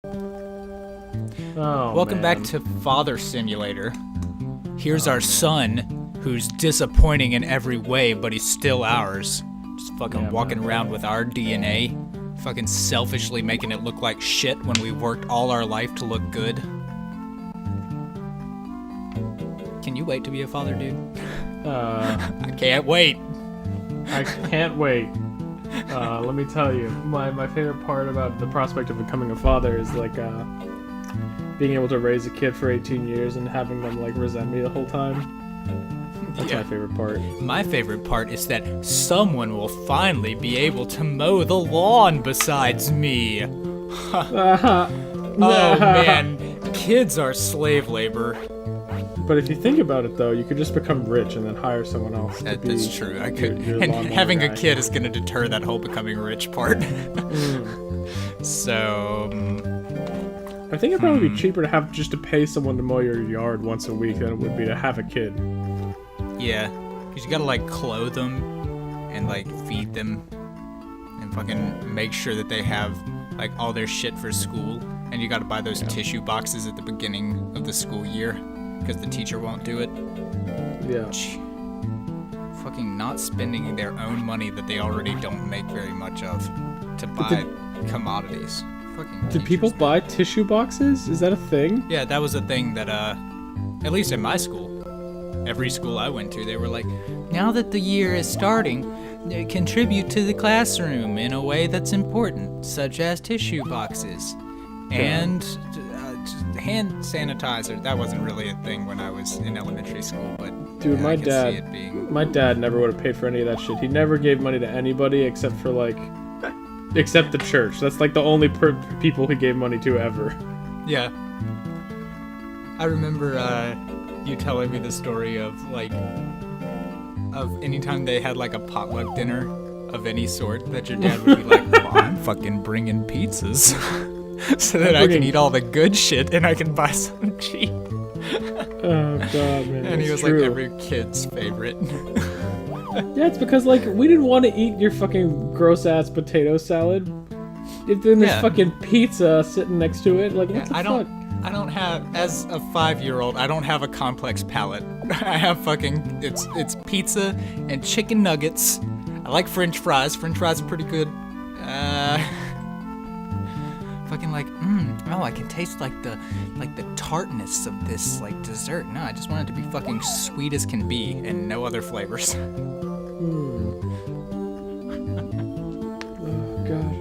Oh, Welcome back to Father Simulator. Here's our son, who's disappointing in every way, but he's still ours. Just fucking walking around with our DNA. Fucking selfishly making it look like shit when we worked all our life to look good. Can you wait to be a father, dude? I can't wait. I can't wait. Let me tell you, my favorite part about the prospect of becoming a father is like being able to raise a kid for 18 years and having them like resent me the whole time. That's my favorite part. My favorite part is that someone will finally be able to mow the lawn besides me. Oh man, kids are slave labor. But if you think about it, though, you could just become rich and then hire someone else. That's true. I could, your and lawnmower having a guy. kid is going to deter that whole becoming rich part. So, I think it'd probably be cheaper to have just to pay someone to mow your yard once a week than it would be to have a kid. yeah, because you got to like clothe them and like feed them and fucking make sure that they have like all their shit for school. And you got to buy those tissue boxes at the beginning of the school year because the teacher won't do it. Yeah. Fucking not spending their own money that they already don't make very much of to buy commodities. Fucking Did teachers, people man. buy tissue boxes? Is that a thing? Yeah, that was a thing that, at least in my school, every school I went to, they were like, now that the year is starting, contribute to the classroom in a way that's important, such as tissue boxes and hand sanitizer. That wasn't really a thing when I was in elementary school, but Dude, I can see it being... my dad never would have paid for any of that shit. He never gave money to anybody except for except the church. That's like the only people he gave money to ever. Yeah. I remember you telling me the story of anytime they had like a potluck dinner of any sort that your dad would be like, well, I'm fucking bringing pizzas so that I can eat all the good shit and I can buy something cheap. Oh god, man. And he was true. like every kid's favorite. Yeah, it's because we didn't want to eat your fucking gross ass potato salad. If then there's fucking pizza sitting next to it, like what the I fuck? don't have, as a 5-year-old, I don't have a complex palate. I have fucking, it's pizza and chicken nuggets. I like French fries. French fries are pretty good. Fucking I can taste like the tartness of this like dessert. No, I just want it to be fucking sweet as can be and no other flavors. Oh god.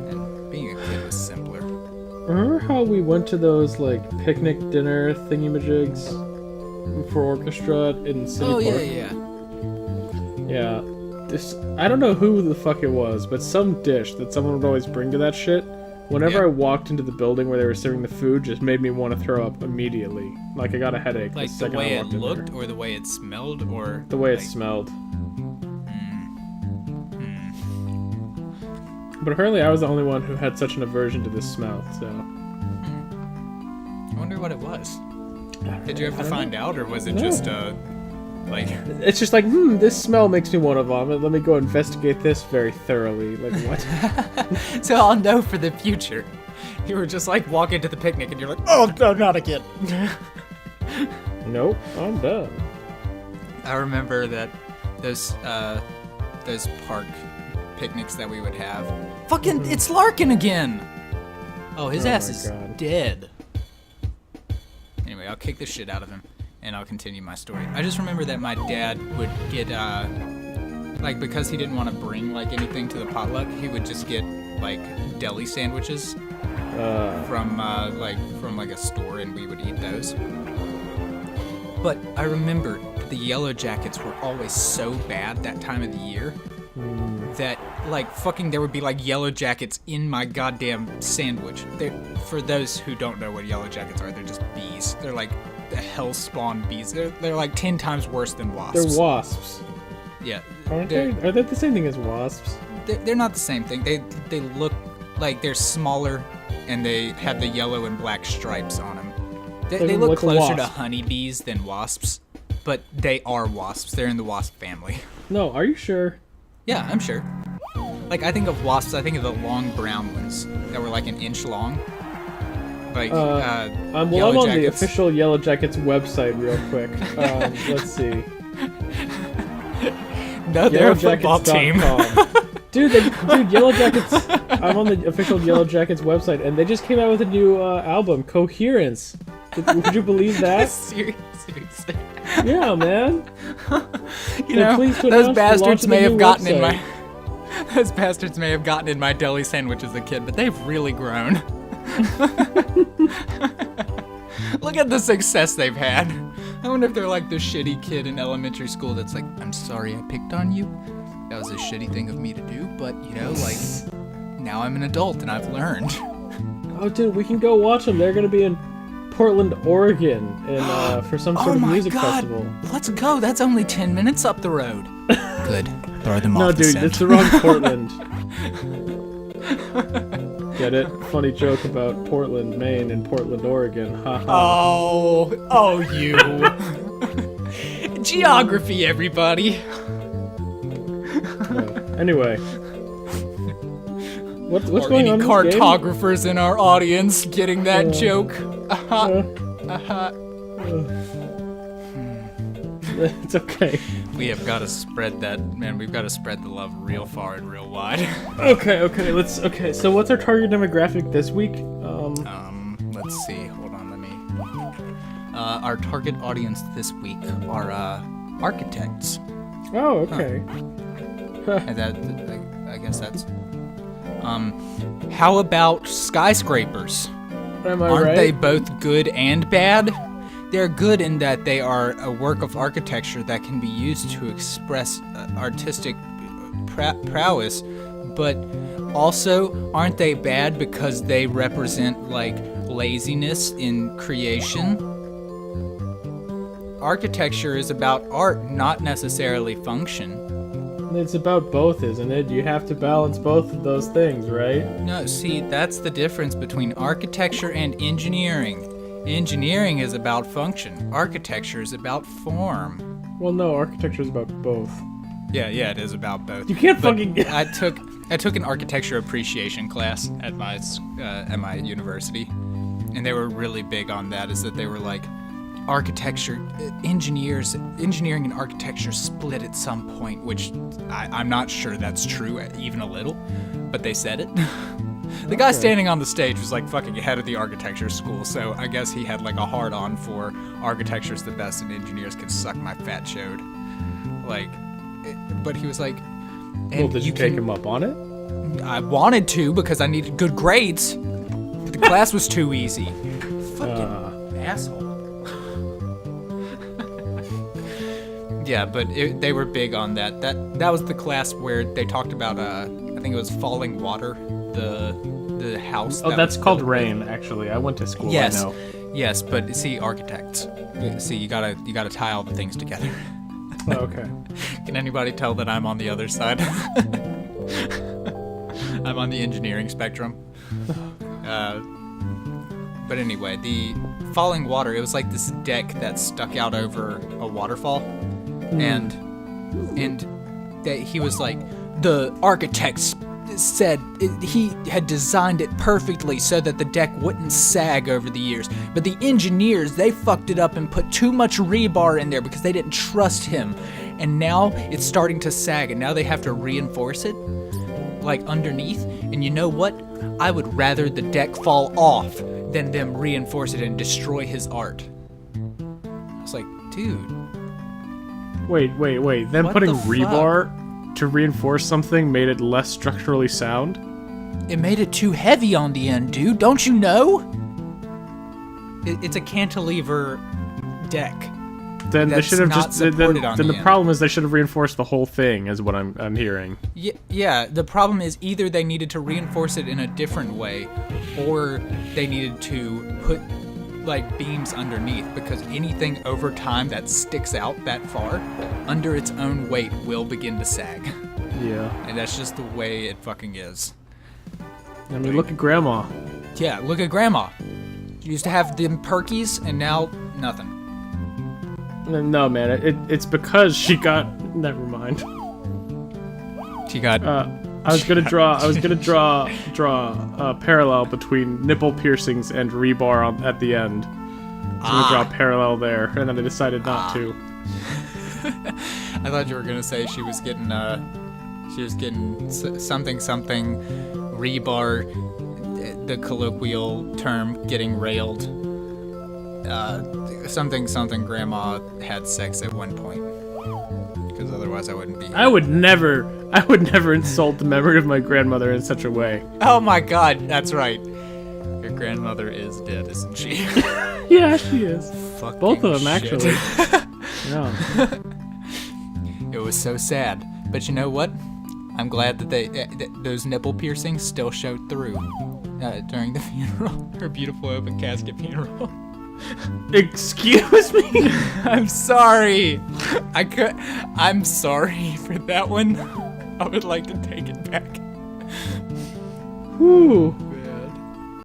And being a kid was simpler. Remember how we went to those picnic dinner thingamajigs for orchestra in City Park? yeah. Yeah. I don't know who the fuck it was, but some dish that someone would always bring to that shit, whenever I walked into the building where they were serving the food, just made me want to throw up immediately. Like I got a headache Like the the second way I it walked in looked there. or the way it smelled or The way it like, smelled. But apparently I was the only one who had such an aversion to this smell, so... I wonder what it was. Did you ever find out, or was it No. just It's just this smell makes me want to vomit. Let me go investigate this very thoroughly. Like, what? So I'll know for the future. You were just like walking to the picnic and you're like, oh no, not again. Nope, I'm done. I remember that those park picnics that we would have. Fucking, it's Larkin again. Oh, his Oh ass my is God. dead. Anyway, I'll kick the shit out of him. And I'll continue my story. I just remember that my dad would get, because he didn't want to bring, anything to the potluck, he would just get, deli sandwiches from a store, and we would eat those. But I remember the Yellow Jackets were always so bad that time of the year that, there would be, Yellow Jackets in my goddamn sandwich. For those who don't know what Yellow Jackets are, they're just bees. They're, the hell spawn bees. They're 10 times worse than wasps. They're wasps. Yeah. Aren't they? Are they the same thing as wasps? They're not the same thing. They look like they're smaller and they have the yellow and black stripes on them. They look like a closer to wasp. honeybees than wasps, but they are wasps. They're in the wasp family. No, are you sure? Yeah, I'm sure. Like, I think of wasps, I think of the long brown ones that were like an inch long. Like, Well, I'm Yellow on the Jackets. official Yellow Jackets website real quick. Let's see. No, they're a football team. YellowJackets.com. Dude, Yellow Jackets. I'm on the official Yellow Jackets website, and they just came out with a new album, Coherence. Could you believe that? Seriously. Yeah, man. You They're know, pleased to those announce the launch bastards of may the have new gotten in website. my those bastards may have gotten in my deli sandwich as a kid, but they've really grown. Look at the success they've had. I wonder if they're like the shitty kid in elementary school that's like, I'm sorry I picked on you. That was a shitty thing of me to do, but you know, like, now I'm an adult and I've learned. Oh, dude, we can go watch them. They're gonna be in Portland, Oregon, and for some sort Oh of my music god, festival. let's go. That's only 10 minutes up the road. Good. Throw them No, off the dude, scent. it's the wrong Portland. Get it? Funny joke about Portland, Maine, and Portland, Oregon. Ha ha. Oh, you. Geography, everybody. Anyway, what's Or going any on? In this game? cartographers in our audience getting that joke. It's okay. We have got to spread that, man. We've got to spread the love real far and real wide. Okay. So what's our target demographic this week? Let's see. Hold on, let me. Our target audience this week are architects. Oh, okay. And that, I guess that's. How about skyscrapers? Am I Aren't right? they both good and bad? They're good in that they are a work of architecture that can be used to express artistic prowess, but also aren't they bad because they represent like laziness in creation? Architecture is about art, not necessarily function. It's about both, isn't it? You have to balance both of those things, right? No, see, that's the difference between architecture and engineering. Engineering is about function. Architecture is about form. Well, no, architecture is about both. Yeah, it is about both. You can't But fucking. I took an architecture appreciation class at my university, and they were really big on that. Is that they were like, engineering and architecture split at some point, which I'm not sure that's true even a little, but they said it. The guy standing on the stage was like fucking head of the architecture school, so I guess he had like a hard on for architecture's the best and engineers can suck my fat chode. Like, but he was like, Well, did you take him up on it? I wanted to because I needed good grades. But the class was too easy. Fucking asshole. Yeah, but they were big on that. That was the class where they talked about I think it was Falling Water, the house. Oh, that that's was called built. Rain. Actually, I went to school. Yes, I know. yes, but see, architects. See, you gotta tie all the things together. Oh, okay. Can anybody tell that I'm on the other side? I'm on the engineering spectrum. But anyway, the Falling Water, it was like this deck that stuck out over a waterfall. And that he was like, the architects said he had designed it perfectly so that the deck wouldn't sag over the years. But the engineers, they fucked it up and put too much rebar in there because they didn't trust him. And now it's starting to sag, and now they have to reinforce it, like underneath. And you know what? I would rather the deck fall off than them reinforce it and destroy his art. I was like, dude. Wait. Them What putting the fuck? rebar to reinforce something made it less structurally sound? It made it too heavy on the end, dude. Don't you know? It's a cantilever deck. Then they That's should have not just. Then supported on the the end. problem is they should have reinforced the whole thing, is what I'm hearing. Yeah, the problem is either they needed to reinforce it in a different way, or they needed to put like beams underneath, because anything over time that sticks out that far under its own weight will begin to sag. Yeah. And that's just the way it fucking is. I mean, look at Grandma. Yeah, look at Grandma. She used to have them perkies, and now nothing. No, man, it's because she got. Never mind. She got. I was gonna draw a parallel between nipple piercings and rebar at the end. So I'm gonna draw a parallel there, and then I decided not to. I thought you were gonna say she was getting something rebar, the colloquial term, getting railed. Something grandma had sex at one point. Because otherwise I wouldn't be here. I would never insult the memory of my grandmother in such a way. Oh my god, that's right. Your grandmother is dead, isn't she? Yeah, she is. Fucking Both of them, shit. actually. Yeah. It was so sad. But you know what? I'm glad that those nipple piercings still showed through during the funeral. Her beautiful open casket funeral. Excuse me? I'm sorry. I'm sorry for that one. I would like to take it back. Whew.